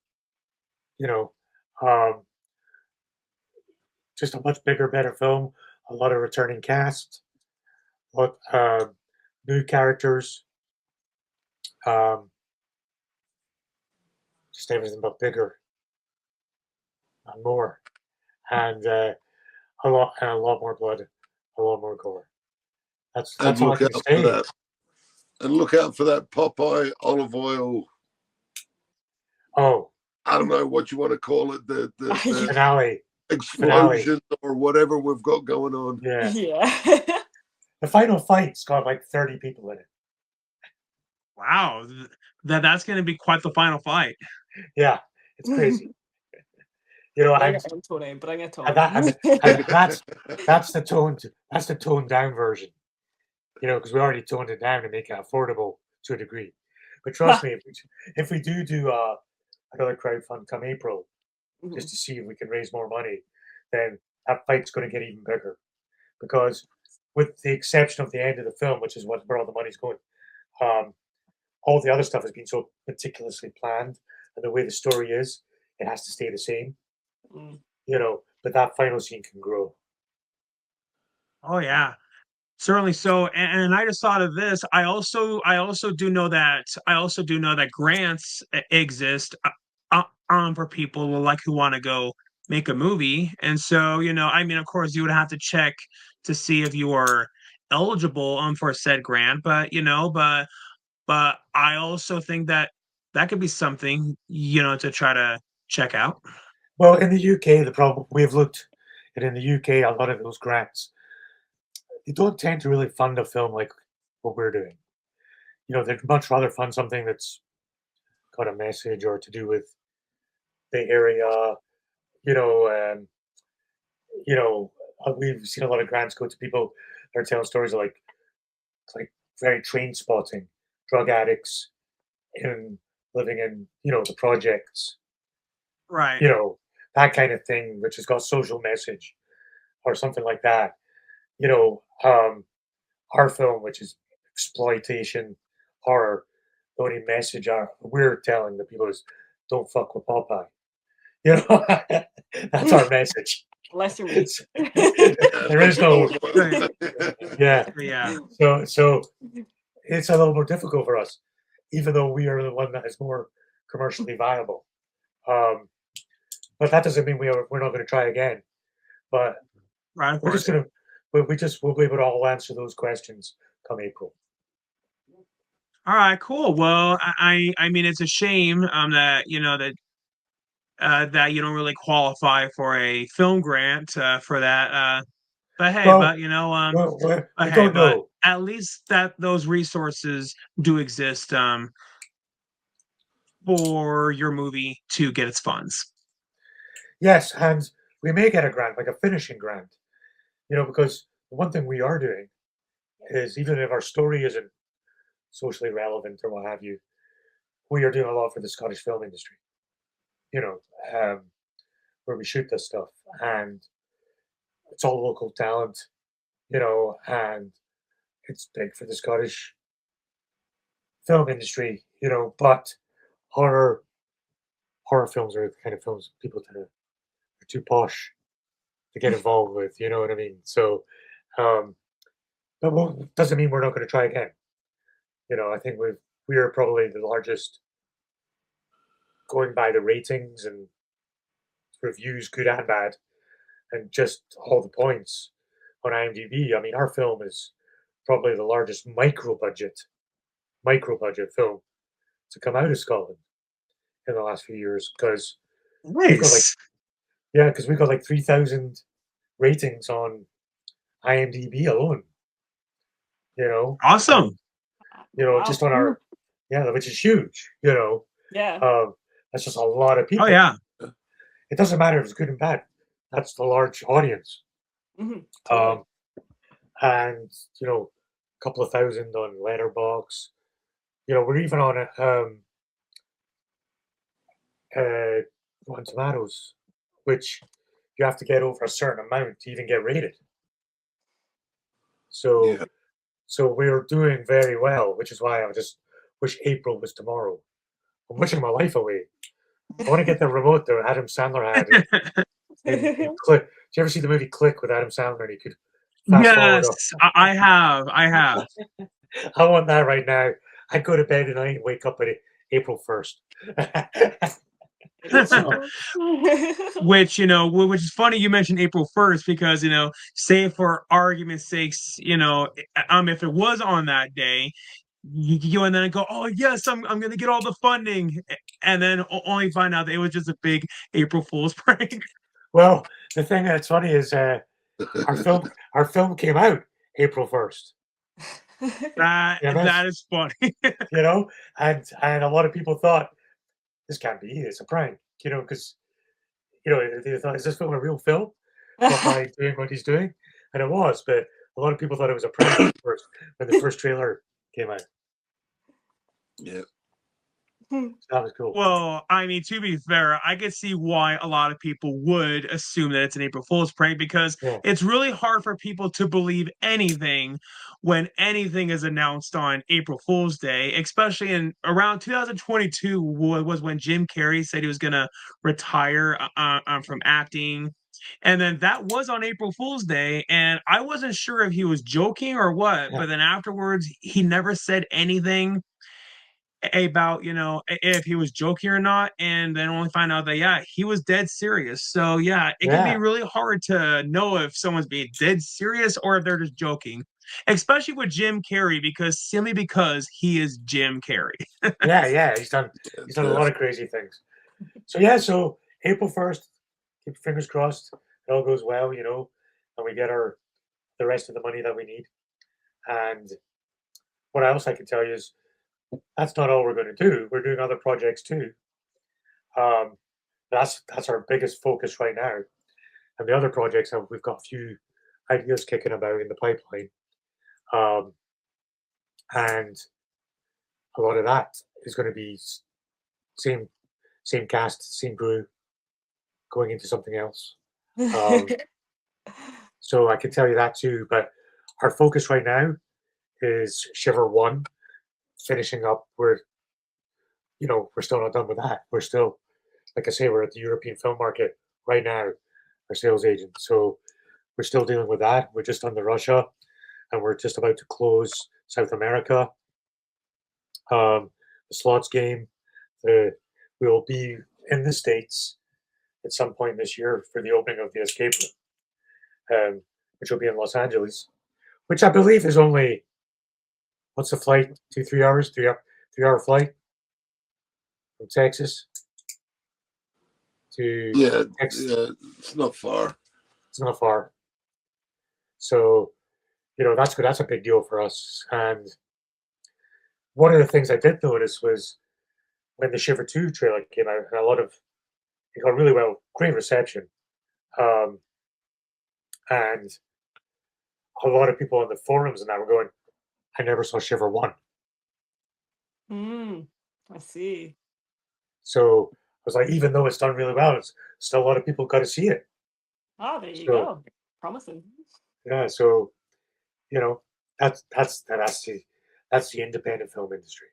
Just a much bigger, better film. A lot of returning cast, new characters. Just everything but bigger and more, and a lot more blood, a lot more gore. That's all I can say. And look out for that Popeye olive oil. Oh, I don't know what you want to call it. The finale explosion or whatever we've got going on. Yeah. The final fight's got like 30 people in it. Wow, that's going to be quite the final fight. Yeah, it's crazy. Bring it on, Tony. Bring it on. That's the toned. That's the toned down version. Because we already toned it down to make it affordable to a degree. But trust me, if we do another crowdfund come April, just to see if we can raise more money, then that fight's going to get even bigger. Because with the exception of the end of the film, which is where all the money's going, all the other stuff has been so meticulously planned, and the way the story is, it has to stay the same. But that final scene can grow. Oh yeah, certainly so. And I just thought of this. I also do know that grants exist for people who want to go make a movie. And so, of course, you would have to check to see if you are eligible for said grant. But but I also think that could be something to try to check out. Well, in the UK, the problem we've looked at in the UK, a lot of those grants, they don't tend to really fund a film like what we're doing. You know, they'd much rather fund something that's got a message or to do with the area. You know, we've seen a lot of grants go to people that are telling stories of like very train spotting, drug addicts in living in the projects, Right. that kind of thing, which has got social message or something like that. Our film, which is exploitation horror, the only message we're telling the people is don't fuck with Popeye. That's our message. Bless your meat. There is no, yeah. Yeah. So it's a little more difficult for us, even though we are the one that is more commercially viable. But that doesn't mean we're not going to try again. But Right. we're just going to we'll be able to all answer those questions come April. All right, cool. Well, I mean, it's a shame that that you don't really qualify for a film grant for that. But hey, Well, we don't know. At least that those resources do exist for your movie to get its funds. Yes, and we may get a grant, like a finishing grant. Because the one thing we are doing is, even if our story isn't socially relevant or what have you, we are doing a lot for the Scottish film industry. Where we shoot this stuff, and it's all local talent, and it's big for the Scottish film industry, but horror films are the kind of films people are too posh to get involved with, you know what I mean? So, but doesn't mean we're not going to try again. I think we are probably the largest, going by the ratings and reviews, good and bad, and just all the points on IMDb. I mean, our film is probably the largest micro budget film to come out of Scotland in the last few years, because we've got like 3,000 ratings on IMDb alone. Awesome. And, just on our, which is huge. Yeah. That's just a lot of people. Oh yeah. It doesn't matter if it's good and bad. That's the large audience. Mm-hmm. And a couple of thousand on Letterboxd. We're even on Rotten Tomatoes, which you have to get over a certain amount to even get rated. So we're doing very well, which is why I just wish April was tomorrow. I'm wishing my life away. I want to get the remote that Adam Sandler had. And Click. Did you ever see the movie Click with Adam Sandler? And he could fast forward. I have. I want that right now. I'd go to bed tonight and wake up at April 1st. Which is funny you mentioned April 1st, because say for argument's sakes, if it was on that day, you and then go, oh yes, I'm gonna get all the funding, and then only find out that it was just a big April Fool's prank. Well, the thing that's funny is our film came out April 1st. That is funny. And a lot of people thought this can't be, it's a prank, because they thought, is this film a real film? Popeye doing what he's doing? And it was, but a lot of people thought it was a prank first when the first trailer came out. Yeah. That was cool. Well, I mean, to be fair, I could see why a lot of people would assume that it's an April Fool's prank, because it's really hard for people to believe anything when anything is announced on April Fool's Day, especially in around 2022 was when Jim Carrey said he was going to retire from acting. And then that was on April Fool's Day, and I wasn't sure if he was joking or what, but then afterwards, he never said anything about if he was joking or not, and then only find out that he was dead serious. So it can be really hard to know if someone's being dead serious or if they're just joking, especially with Jim Carrey, because he is Jim Carrey. He's done a lot of crazy things. So April 1st, keep your fingers crossed. It all goes well, and we get the rest of the money that we need. And what else I can tell you is that's not all we're going to do. We're doing other projects too. That's our biggest focus right now. And the other projects, we've got a few ideas kicking about in the pipeline. And a lot of that is going to be same cast, same crew, going into something else. So I can tell you that too. But our focus right now is Shiver 1, finishing up. We're still not done with that. We're still, like I say, we're at the European film market right now, our sales agent. So we're still dealing with that. We're just on the Russia, and we're just about to close South America. The slots game, we will be in the States at some point this year for the opening of the Escape Room, which will be in Los Angeles, which I believe is only, what's the flight? 2-3 hours? 3-hour flight from Texas to Texas. Yeah, it's not far. It's not far. So, that's good. That's a big deal for us. And one of the things I did notice was when the Shiver 2 trailer came out, and it got really well, great reception. And a lot of people on the forums and that were going, I never saw Shiver 1. I see. So I was like, even though it's done really well, it's still a lot of people got to see it. Oh, there you go. Promising. Yeah, so that's the independent film industry.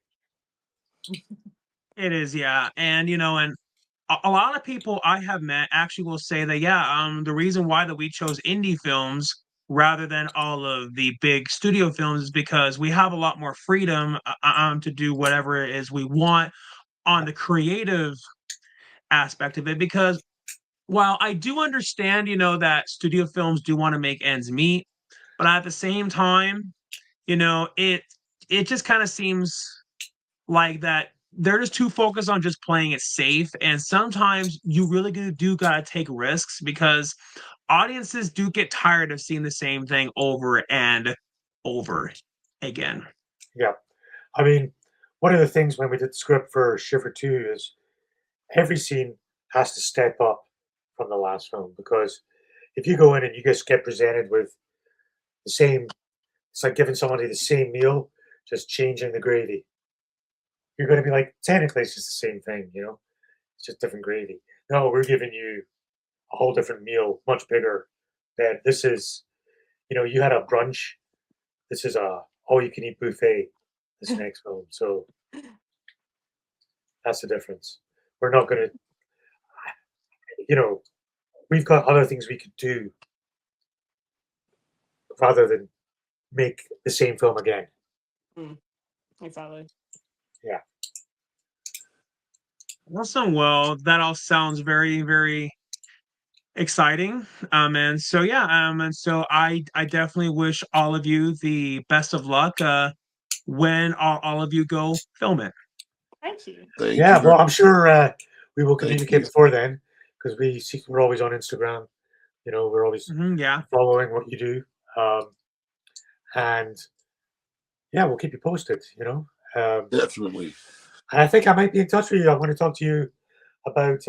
It is, yeah. And and a lot of people I have met actually will say that the reason why that we chose indie films rather than all of the big studio films is because we have a lot more freedom to do whatever it is we want on the creative aspect of it. Because while I do understand that studio films do want to make ends meet, but at the same time it just kind of seems like that they're just too focused on just playing it safe, and sometimes you really do gotta take risks because audiences do get tired of seeing the same thing over and over again. Yeah. I mean, one of the things when we did the script for Shiver 2 is every scene has to step up from the last film, because if you go in and you just get presented with the same, it's like giving somebody the same meal, just changing the gravy. You're going to be like, technically, it's just the same thing, It's just different gravy. No, we're giving you a whole different meal, much bigger. That this is, you had a brunch. This is a all-you-can-eat buffet. This next film, so that's the difference. We're not going to, we've got other things we could do rather than make the same film again. Exactly. Yeah. Awesome. Well, that all sounds very, very exciting. And so I definitely wish all of you the best of luck when all of you go film it. Thank you. Thank Yeah, you. well, I'm sure we will communicate before then, because we're always on Instagram. We're always following what you do, and we'll keep you posted. Definitely. And I think I might be in touch with you. I want to talk to you about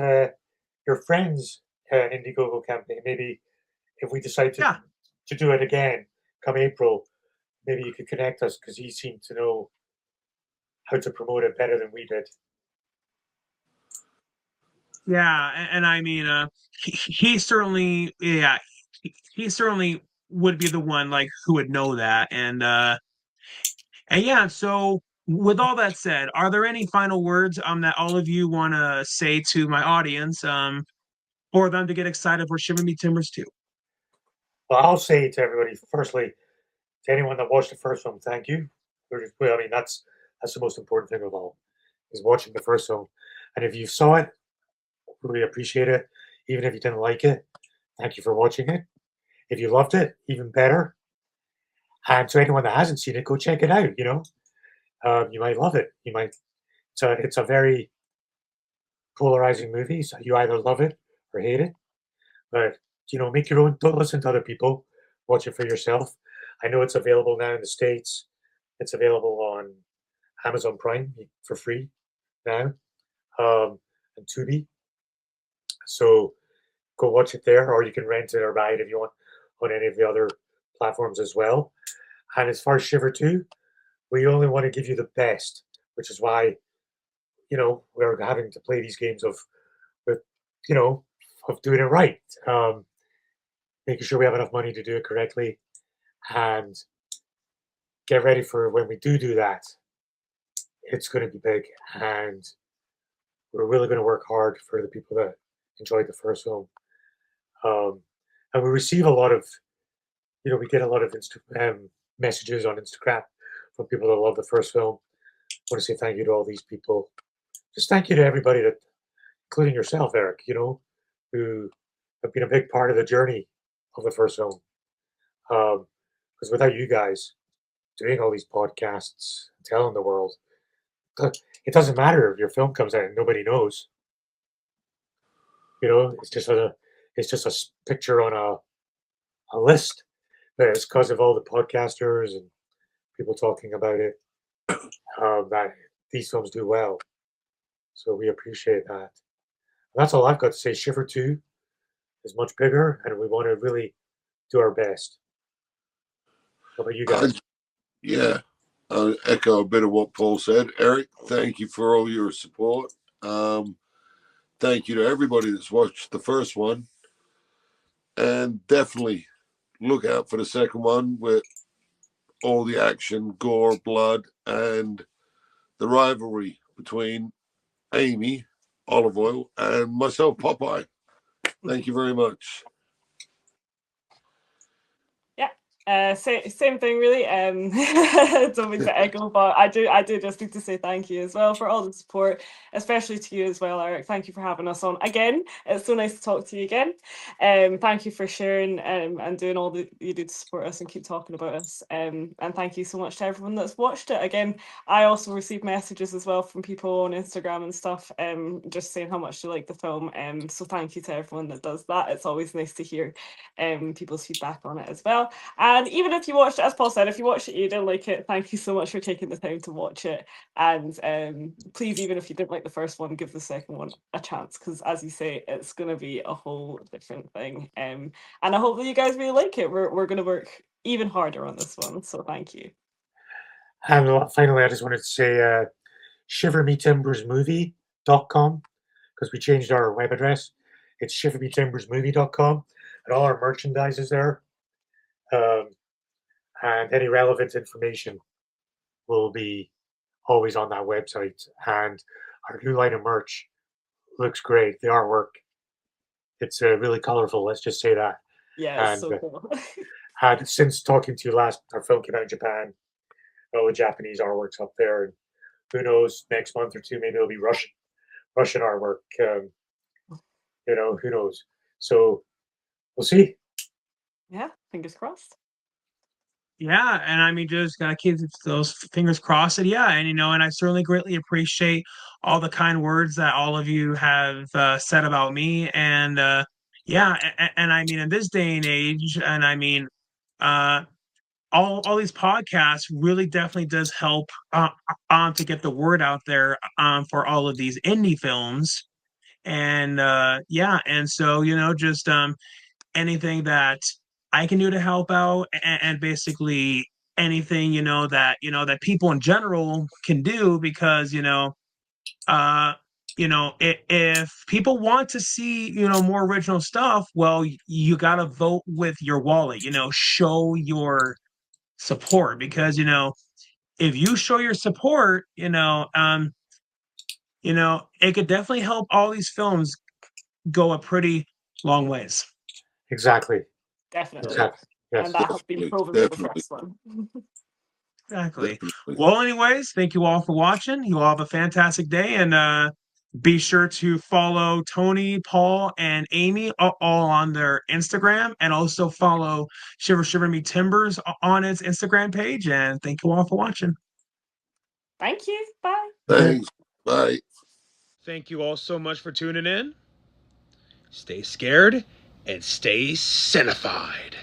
your friend's Indiegogo campaign. Maybe if we decide to do it again come April, maybe you could connect us, because he seemed to know how to promote it better than we did. Yeah, and I mean, he certainly, he certainly would be the one like who would know that, and yeah. So, with all that said, are there any final words that all of you want to say to my audience, for them to get excited for Shiver Me Timbers 2? Well, I'll say to everybody, firstly, to anyone that watched the first film, thank you. I mean, that's the most important thing of all, is watching the first film. And if you saw it, really appreciate it. Even if you didn't like it, thank you for watching it. If you loved it, even better. And to anyone that hasn't seen it, go check it out. You might love it. It's a very polarizing movie. So you either love it or hate it. But make your own. Don't listen to other people. Watch it for yourself. I know it's available now in the States. It's available on Amazon Prime for free now, and Tubi. So go watch it there, or you can rent it or buy it if you want on any of the other platforms as well. And as far as Shiver 2, we only want to give you the best, which is why, we're having to play these games of doing it right, making sure we have enough money to do it correctly, and get ready for when we do that. It's going to be big, and we're really going to work hard for the people that enjoyed the first film. And we receive a lot of, we get a lot of messages on Instagram from people that love the first film. I want to say thank you to all these people. Just thank you to everybody, including yourself, Eric, who have been a big part of the journey of the first film. Because without you guys doing all these podcasts, telling the world, it doesn't matter if your film comes out and nobody knows. It's just a picture on a list. But it's because of all the podcasters and people talking about it that these films do well. So we appreciate that. And that's all I've got to say. Shiver 2 is much bigger, and we want to really do our best. How about you guys? I'll echo a bit of what Paul said. Eric, thank you for all your support. Thank you to everybody that's watched the first one. And definitely look out for the second one with all the action, gore, blood, and the rivalry between Amy, Olive Oil, and myself, Popeye. Thank you very much. Same thing really. Don't mean to echo, but I do just need to say thank you as well for all the support, especially to you as well, Eric. Thank you for having us on again. It's so nice to talk to you again. Thank you for sharing and doing all that you do to support us and keep talking about us. And thank you so much to everyone that's watched it. Again, I also received messages as well from people on Instagram and stuff, just saying how much they like the film. So thank you to everyone that does that. It's always nice to hear people's feedback on it as well. And even if you watched it, as Paul said, if you watched it, you didn't like it, thank you so much for taking the time to watch it. And please, even if you didn't like the first one, give the second one a chance, because as you say, it's going to be a whole different thing. And I hope that you guys really like it. We're going to work even harder on this one. So thank you. And finally, I just wanted to say shivermetimbersmovie.com, because we changed our web address. It's shivermetimbersmovie.com, and all our merchandise is there. And any relevant information will be always on that website. And our new line of merch looks great. The artwork, it's really colorful. Let's just say that. Yeah, it's so cool. And since talking to you last, our film came out in Japan. All the Japanese artwork's up there, and who knows? Next month or two, maybe it'll be Russian artwork. Who knows? So we'll see. Yeah, fingers crossed. Yeah, and I mean, just gotta keep those fingers crossed. And and I certainly greatly appreciate all the kind words that all of you have said about me. And and I mean, in this day and age, and I mean, all these podcasts really definitely does help to get the word out there for all of these indie films. And and so just anything that I can do to help out, and basically anything that people in general can do, because if people want to see more original stuff, well, you got to vote with your wallet, show your support, because if you show your support, it could definitely help all these films go a pretty long ways. Exactly. Definitely. Exactly. Yes. And that has been proven with the first one. Exactly. Well, anyways, thank you all for watching. You all have a fantastic day, and be sure to follow Tony, Paul, and Amy all on their Instagram, and also follow Shiver Me Timbers on its Instagram page. And thank you all for watching. Thank you. Bye. Thanks. Bye. Thank you all so much for tuning in. Stay scared and stay Cineified.